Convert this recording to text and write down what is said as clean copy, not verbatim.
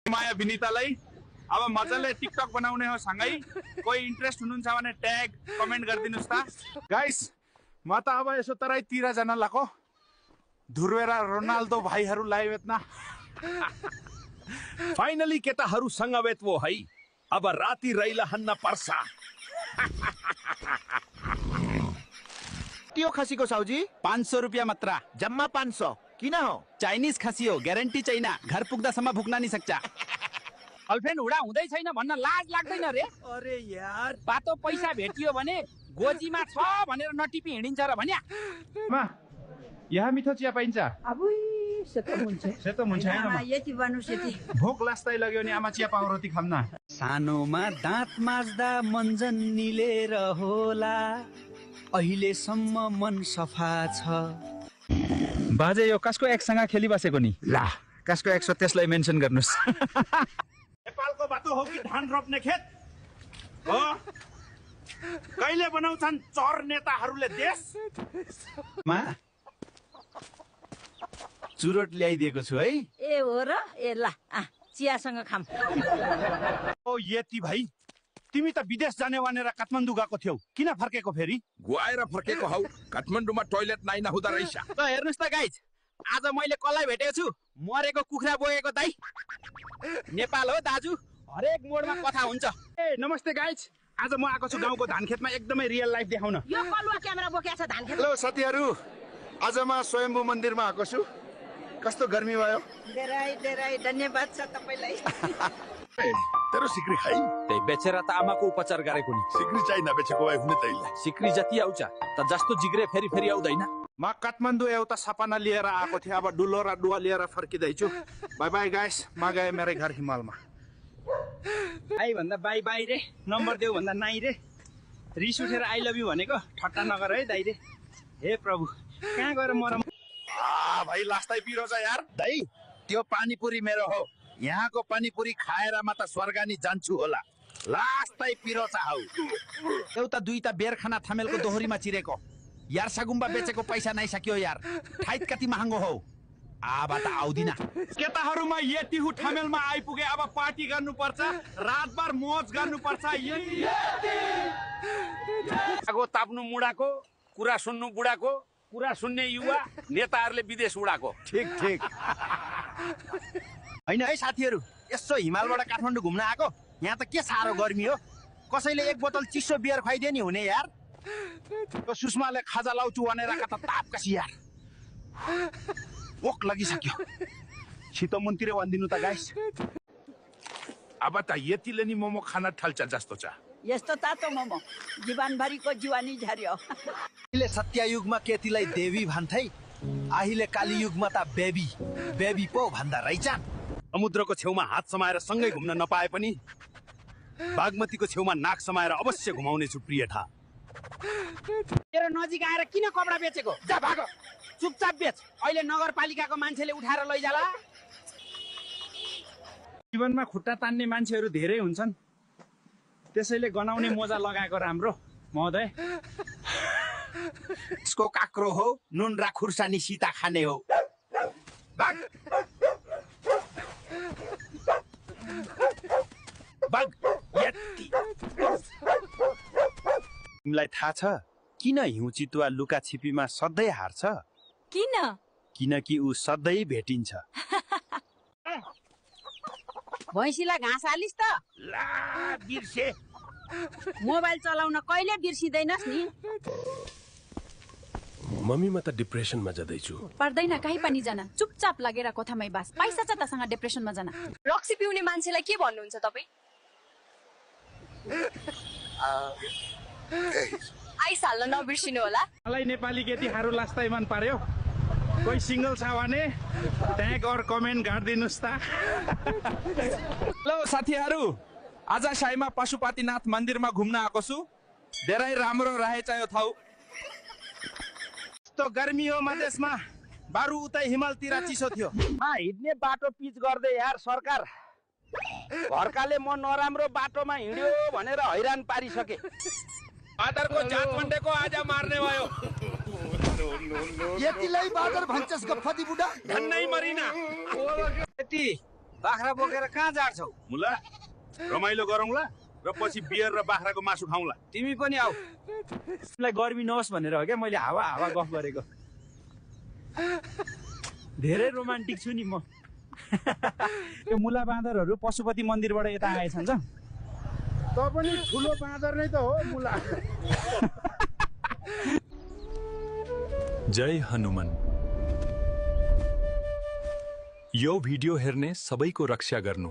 माया विनीतालाई अब मजाले टिकटक बनाउने हो सँगै कोही इन्ट्रेस्ट हुनुहुन्छ भने ट्याग कमेन्ट गरिदिनुस् त गाइस। म त अब यसो तराईतिर जान लाको ध्रुवेर रोनाल्डो भाइहरूलाई भेट्न। फाइनली केटाहरूसँग भेट्वो है। अब राति रैला हन्न पर्छ। त्यो खसीको साउजी 500 रुपियाँ मात्र। जम्मा 500 किन हो? चाइनिज खसी हो, ग्यारेन्टी छैन, घर पुग्दासम्म भुक्न नि सक्छ। गर्लफ्रेन्ड हुँदा हुँदै छैन भन्न लाज लाग्दैन रे? अरे यार, बाटो पैसा भेटियो भने गोजीमा छ भनेर नटिपी हिँडिन्छ र भन्या। मा यहाँ मिठो चिया पाइन्छ? अबुई सेतो हुन्छ हैन यति बनु सेती भोक लास्दै लाग्यो नि आमा चिया पाउरोटी खाम न। सानोमा दाँत माझ्दा मन्जन निलेर होला, अहिलेसम्म मन सफा छ। बाजे यो कसको एक्ससँग खेलिबसेको नि? ला कसको एक्स हो त्यसलाई मेन्सन गर्नुस्। नेपालको बाटो हो कि धान रोप्ने खेत हो? कहिले बनाउँछन् चर नेताहरूले देश? मा चुरोट ल्याइदिएको छु है। ए हो र? ए ल चियासँग खाम। ओ यति भाइ, तिमी त विदेश जाने भनेर काठमाडौँ गएको थियौ, किन फर्केको फेरि? गुवाएर फर्केको हौ। काठमाडौँमा टोइलेट नाइ नहुँदो रहेछ। ल हेर्नुस् त गाइज, आज मैले कसलाई भेटेको छु? मरेको कुखुरा बोकेको दाइ। नेपाल हो दाजु, हरेक मोडमा कथा हुन्छ। ए नमस्ते गाइज, आज म आएको छु गाउँको धान खेतमा एकदमै रियल लाइफ देखाउन। यो कलुवा क्यामेरा बोकेको छ धान खेत। हेलो साथीहरू, आज म स्वयम्भू मन्दिरमा आएको छु। कस्तो गर्मी भयो? धेरै धन्यवाद छ तपाईलाई। तेरो सिक्री खाइ। त्यही बेचेर त आमाको उपचार गरेको नि। सिक्री चाहिँ नबेचेको भए हुने तैले। सिक्री जति आउँछ त जस्तो जिग्रे फेरि फेरि आउँदैन। म काठमाडौँ एउटा सपना लिएर आएको थिएँ, अब डुलो र डुवा लिएर फर्किँदैछु। बाई बाई गाइस, म गएँ मेरो घर हिमालमा। आई भन्दा बाई बाई रे, नम्बर देऊ भन्दा नाइ रे। रिस उठेर आई लभ यु भनेको ठट्टा नगर है दाइ रे। हे प्रभु, कहाँ गएर मरम? भाइ लास्टै पिरो छ यार। दाइ, त्यो पानीपुरी मेरो हो। यहाँको पानीपुरी खाएर म त स्वर्ग नि जान्छु होला। लास्टै पिरो छ हौ। एउटा दुईटा बेर खाना थामेलको दोहोरीमा चिरेको यार। सगुम्बा बेचेको पैसा नै सक्यो यार। ठाइट कति महँगो हो। अब त आउँदिन। केटाहरूमा यति हु थामेलमा आइपुगे, अब पार्टी गर्नुपर्छ, रातभर मोज गर्नुपर्छ। आगो ताप्नु मुडाको, कुरा सुन्नु बुढाको, कुरा सुन्ने युवा, नेताहरूले विदेश उडाको। ठीक ठीक। होइन है साथीहरू, यसो हिमालबाट काठमाडौँ घुम्न आएको। यहाँ त के साह्रो गर्मी हो। कसैले एक बोतल चिसो बियर खुवाइदियो नि हुने यार। त्यो सुषमाले खाजा लाउँछु भनेर त ताप कसी यार। भोक लागिसक्यो, छिटो मुनतिर भनिदिनु त गाइस। अब त यतिले नि मोमो खान थाल्छ जस्तो छ। यस्तो तातो मोमो जीवनभरिको जीवानी झर्यो। अहिले सत्ययुगमा केटीलाई देवी भन्थे, अहिले कालीयुगमा त बेबी पो भन्दा रहेछन्। समुद्रको छेउमा हात समाएर सँगै घुम्न नपाए पनि बागमतीको छेउमा नाक समाएर अवश्य घुमाउने छु प्रियठा। तेरो नजिक आएर किन कपडा बेचेको? जा भाग, चुपचाप बेच। अहिले नगरपालिकाको मान्छेले उठाएर लैजाला। जीवनमा खुट्टा तान्ने मान्छेहरू धेरै हुन्छन्, त्यसैले गनाउने मोजा लगाएको राम्रो महोदय। यसको काक्रो हो, नुन र खुर्सानी सीता खाने हो। तिमीलाई थाहा छ किन हिउँ चितुवा लुका छिपीमा सधैँ हार्छ? किन? किनकि ऊ सधैँ भेटिन्छ। भैँसीलाई घाँस हालिस् त? ला बिर्से। मोबाइल चलाउन कहिले बिर्सिँदैनस् नि? मम्मी म त डिप्रेसनमा जाँदैछु। पर्दैन कहीँ पनि जान, चुपचाप लगेर कोठामै बास। पैसा छ तसँग डिप्रेसनमा जान। रक्सी पिउने मान्छेलाई के भन्नुहुन्छ तपाईँ? आइस हाल्न नबिर्सिनु होला। मलाई नेपाली केटीहरू लास्टै मन पर्यो। कोही सिंगल छ भने ट्याग और कमेन्ट गरिदिनुस् त। हेलो साथीहरू, आज साईमा पशुपतिनाथ मन्दिरमा घुम्न आएको छु। धेरै राम्रो रहेछ यो ठाउँ। यस्तो गर्मी हो मधेसमा, बारु उतै हिमालतिर चिसो थियो। हिँड्ने बाटो पिच गर्दै यार सरकार। घरकाले म नराम्रो बाटोमा हिँड्यो भनेर हैरान पारिसके। बादरको जात मण्डेको आज मार्ने भयो। यतिलाई बादर भन्छस् गफती बुढा? धन्नै मरिना। यति बाख्रा बोकेर कहाँ झार्छौ? मुला रमाइलो गरौँला र पछि बियर र बाख्राको मासु खाउँला। तिमी पनि आऊ। तिमीलाई गर्मी नहोस् भनेर हो क्या मैले हावा हावा गफ गरेको। धेरै रोमान्टिक छु नि म। यो मुला बाँदरहरू पशुपति मन्दिरबाट यता आएछन् त। त पनि ठुलो बाँदर नै त हो मुला। जय हनुमान। यो भिडियो हेर्ने सबैको रक्षा गर्नु।